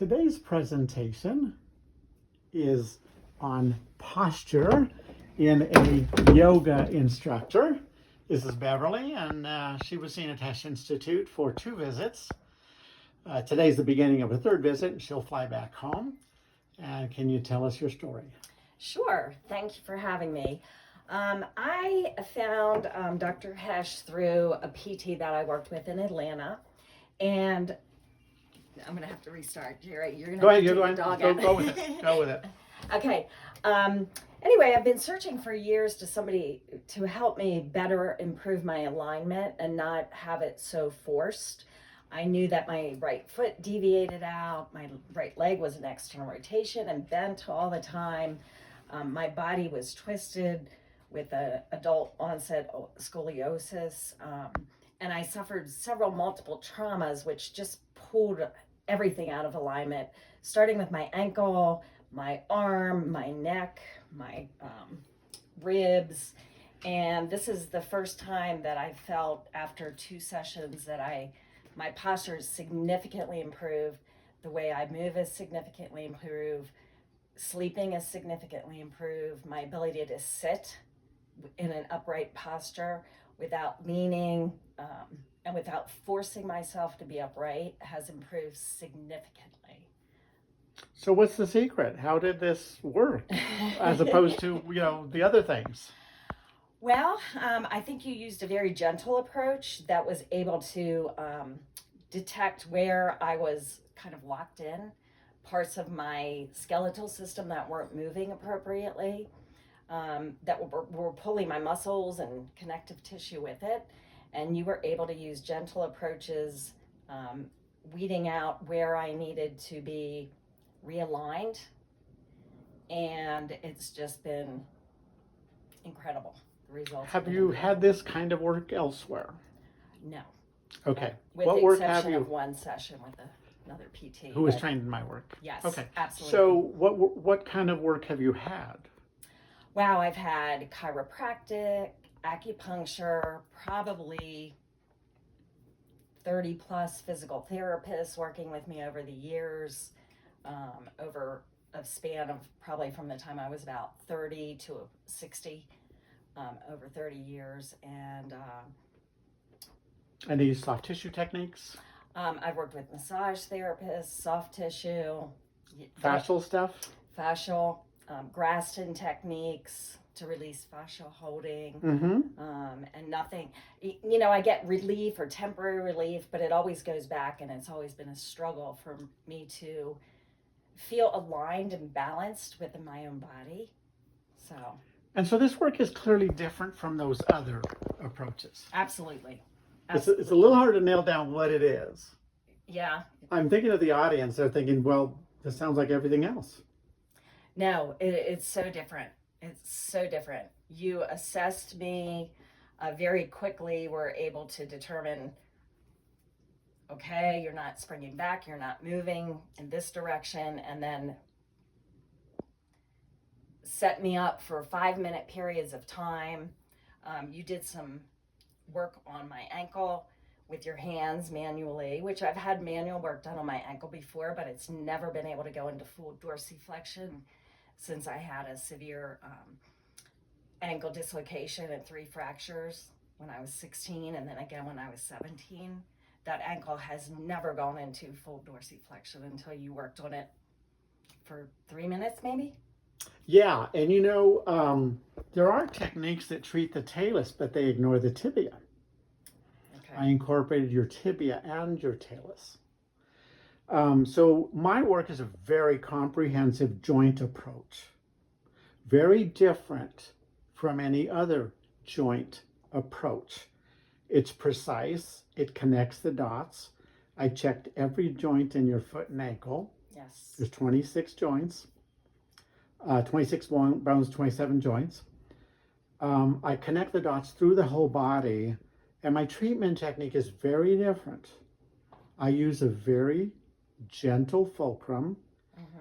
Today's presentation is on posture in a yoga instructor. This is Beverly, and she was seen at Hesch Institute for 2 visits. Today's the beginning of a 3rd visit, and she'll fly back home. And can you tell us your story? Sure. Thank you for having me. I found Dr. Hesch through a PT that I worked with in Atlanta, and I'm going to have to restart. Jerry, you're going to have to take the dog out. Go with it. Go with it. Okay. Anyway, I've been searching for years to somebody to help me better improve my alignment and not have it so forced. I knew that my right foot deviated out, my right leg was an external rotation and bent all the time. My body was twisted with an adult onset scoliosis, and I suffered multiple traumas, which just pulled everything out of alignment, starting with my ankle, my arm, my neck, my ribs. And this is the first time that I felt after 2 sessions that my posture is significantly improved, the way I move is significantly improved, sleeping is significantly improved, my ability to sit in an upright posture without leaning and without forcing myself to be upright has improved significantly. So what's the secret? How did this work as opposed to, the other things? Well, I think you used a very gentle approach that was able to detect where I was kind of locked in, parts of my skeletal system that weren't moving appropriately, that were pulling my muscles and connective tissue with it. And you were able to use gentle approaches, weeding out where I needed to be realigned. And it's just been incredible. Have you had this kind of work elsewhere? No. Okay. With the exception of one session with another PT. Who was trained in my work? Yes. Okay. Absolutely. So what kind of work have you had? Wow, I've had chiropractic, acupuncture, probably 30 plus physical therapists working with me over the years, over a span of probably from the time I was about 30 to 60. Over 30 years, and these soft tissue techniques? I've worked with massage therapists, soft tissue, fascial stuff, Graston techniques to release fascial holding, and nothing. I get relief or temporary relief, but it always goes back, and it's always been a struggle for me to feel aligned and balanced within my own body. And so this work is clearly different from those other approaches. Absolutely. It's a little hard to nail down what it is. Yeah. I'm thinking of the audience. They're thinking, well, this sounds like everything else. No, it's so different. It's so different. You assessed me very quickly, were able to determine, okay, you're not springing back, you're not moving in this direction, and then set me up for 5-minute periods of time. You did some work on my ankle with your hands manually, which I've had manual work done on my ankle before, but it's never been able to go into full dorsiflexion since I had a severe ankle dislocation and 3 fractures when I was 16 and then again when I was 17. That ankle has never gone into full dorsiflexion until you worked on it for 3 minutes maybe. Yeah, and there are techniques that treat the talus, but they ignore the tibia. Okay. I incorporated your tibia and your talus. So my work is a very comprehensive joint approach, very different from any other joint approach. It's precise, it connects the dots. I checked every joint in your foot and ankle. Yes. There's 26 joints. 26 bones, 27 joints. I connect the dots through the whole body, and my treatment technique is very different. I use a very gentle fulcrum,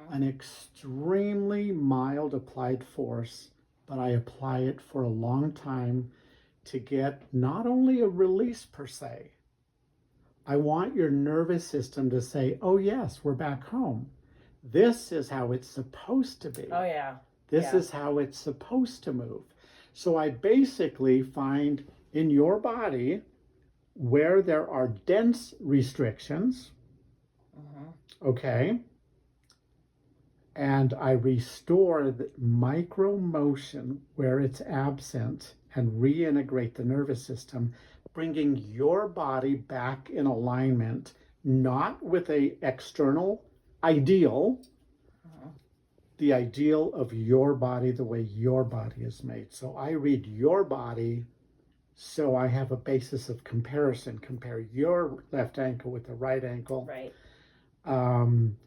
an extremely mild applied force, but I apply it for a long time to get not only a release per se, I want your nervous system to say, oh, yes, we're back home. This is how it's supposed to be. Oh, yeah. This is how it's supposed to move. So I basically find in your body where there are dense restrictions, okay, and I restore the micro motion where it's absent and reintegrate the nervous system, bringing your body back in alignment, not with an external ideal, the ideal of your body, the way your body is made. So I read your body, so I have a basis of comparison. Compare your left ankle with the right ankle. Right.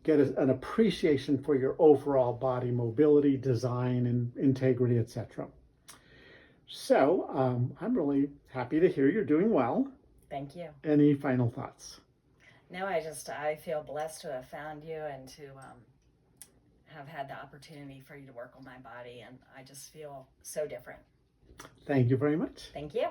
Get an appreciation for your overall body mobility, design, and integrity, etc. So I'm really happy to hear you're doing well. Thank you. Any final thoughts? No, I feel blessed to have found you and to have had the opportunity for you to work on my body, and I just feel so different. Thank you very much. Thank you.